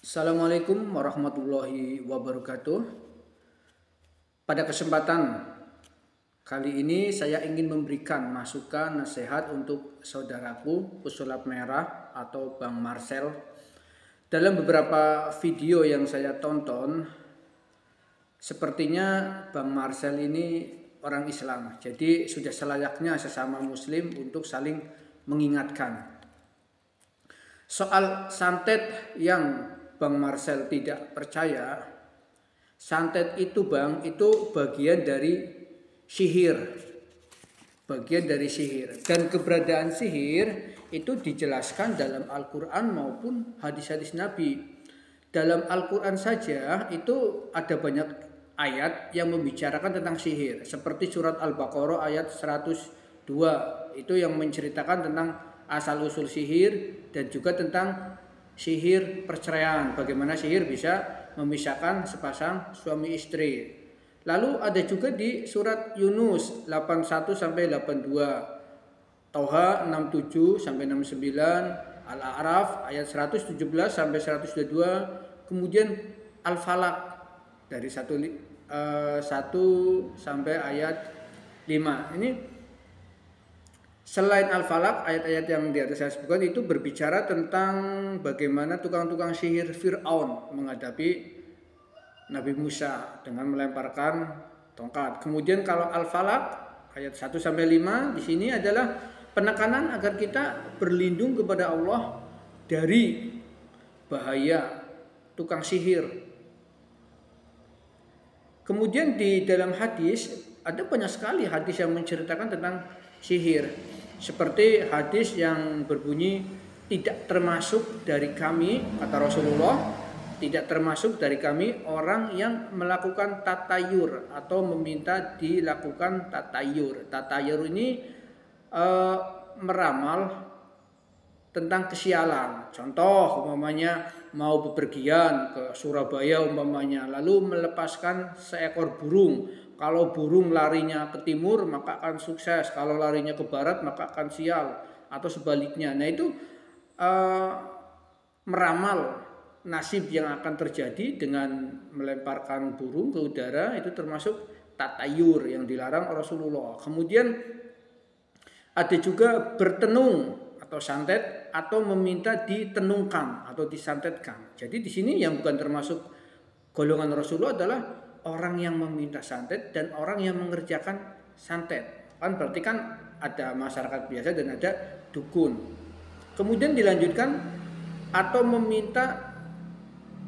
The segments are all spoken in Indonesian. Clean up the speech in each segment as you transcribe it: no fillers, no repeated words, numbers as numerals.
Assalamualaikum warahmatullahi wabarakatuh. Pada kesempatan kali ini saya ingin memberikan masukan nasihat untuk saudaraku pesulap merah atau Bang Marcel. Dalam beberapa video yang saya tonton, sepertinya Bang Marcel ini orang Islam. Jadi sudah selayaknya sesama muslim untuk saling mengingatkan. Soal santet yang Bang Marcel tidak percaya, santet itu Bang, itu bagian dari sihir. Bagian dari sihir. Dan keberadaan sihir itu dijelaskan dalam Al-Quran maupun hadis-hadis Nabi. Dalam Al-Quran saja itu ada banyak ayat yang membicarakan tentang sihir. Seperti surat Al-Baqarah ayat 102. Itu yang menceritakan tentang asal-usul sihir dan juga tentang sihir perceraian, bagaimana sihir bisa memisahkan sepasang suami istri. Lalu ada juga di surat Yunus 81 sampai 82, Toha 67 sampai 69, Al-A'raf ayat 117 sampai 122, kemudian Al-Falaq dari 1 sampai ayat 5. Ini selain Al-Falaq, ayat-ayat yang di atas saya sebutkan itu berbicara tentang bagaimana tukang-tukang sihir Fir'aun menghadapi Nabi Musa dengan melemparkan tongkat. Kemudian kalau Al-Falaq ayat 1 sampai 5 di sini adalah penekanan agar kita berlindung kepada Allah dari bahaya tukang sihir. Kemudian di dalam hadis ada banyak sekali hadis yang menceritakan tentang sihir. Seperti hadis yang berbunyi, tidak termasuk dari kami, kata Rasulullah, tidak termasuk dari kami orang yang melakukan tatayur atau meminta dilakukan tatayur. Tatayur ini meramal tentang kesialan. Contoh umpamanya mau bepergian ke Surabaya umpamanya, lalu melepaskan seekor burung. Kalau burung larinya ke timur maka akan sukses, kalau larinya ke barat maka akan sial, atau sebaliknya. Nah itu meramal nasib yang akan terjadi dengan melemparkan burung ke udara, itu termasuk tatayur yang dilarang Rasulullah. Kemudian ada juga bertenung atau santet atau meminta ditenungkan atau disantetkan. Jadi di sini yang bukan termasuk golongan Rasulullah adalah orang yang meminta santet dan orang yang mengerjakan santet. Kan berarti kan ada masyarakat biasa dan ada dukun. Kemudian dilanjutkan atau meminta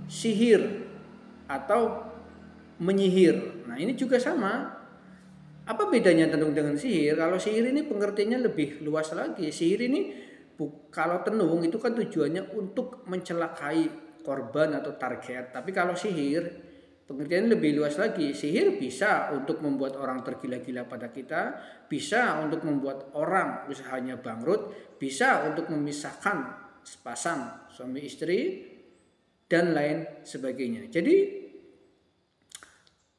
sihir atau menyihir. Nah, ini juga sama. Apa bedanya tenung dengan sihir? Kalau sihir ini pengertiannya lebih luas lagi. Sihir ini kalau tenung itu kan tujuannya untuk mencelakai korban atau target. Tapi kalau sihir pengertian lebih luas lagi. Sihir bisa untuk membuat orang tergila-gila pada kita, bisa untuk membuat orang usahanya bangkrut, bisa untuk memisahkan sepasang suami istri, dan lain sebagainya. Jadi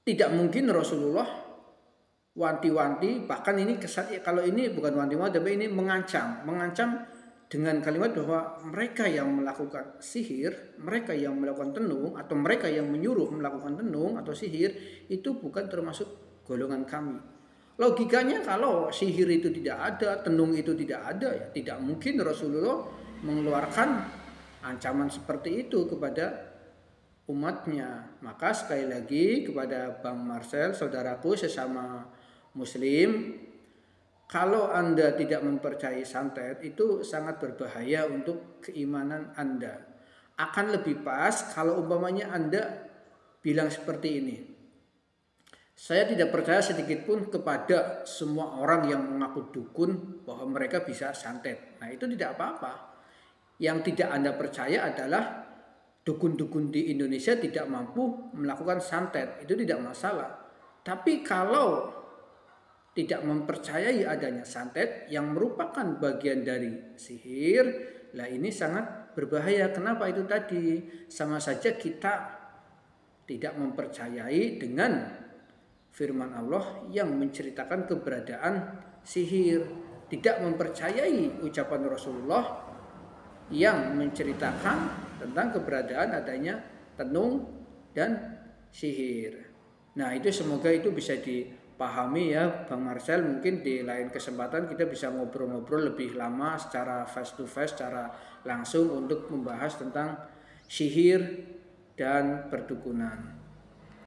tidak mungkin Rasulullah wanti-wanti, bahkan ini kesan, kalau ini bukan wanti-wanti tapi ini mengancam dengan kalimat bahwa mereka yang melakukan sihir, mereka yang melakukan tenung, atau mereka yang menyuruh melakukan tenung atau sihir itu bukan termasuk golongan kami. Logikanya kalau sihir itu tidak ada, tenung itu tidak ada, ya tidak mungkin Rasulullah mengeluarkan ancaman seperti itu kepada umatnya. Maka sekali lagi kepada Bang Marcel, saudaraku sesama muslim, kalau Anda tidak mempercayai santet itu sangat berbahaya untuk keimanan Anda. Akan lebih pas kalau umpamanya Anda bilang seperti ini, saya tidak percaya sedikit pun kepada semua orang yang mengaku dukun bahwa mereka bisa santet. Nah itu tidak apa-apa. Yang tidak Anda percaya adalah dukun-dukun di Indonesia tidak mampu melakukan santet. Itu tidak masalah. Tapi kalau tidak mempercayai adanya santet yang merupakan bagian dari sihir, lah ini sangat berbahaya. Kenapa itu tadi? Sama saja kita tidak mempercayai dengan firman Allah yang menceritakan keberadaan sihir, tidak mempercayai ucapan Rasulullah yang menceritakan tentang keberadaan adanya tenung dan sihir. Nah, itu semoga itu bisa dipahami ya Bang Marcel. Mungkin di lain kesempatan kita bisa ngobrol-ngobrol lebih lama secara face to face, secara langsung untuk membahas tentang sihir dan perdukunan.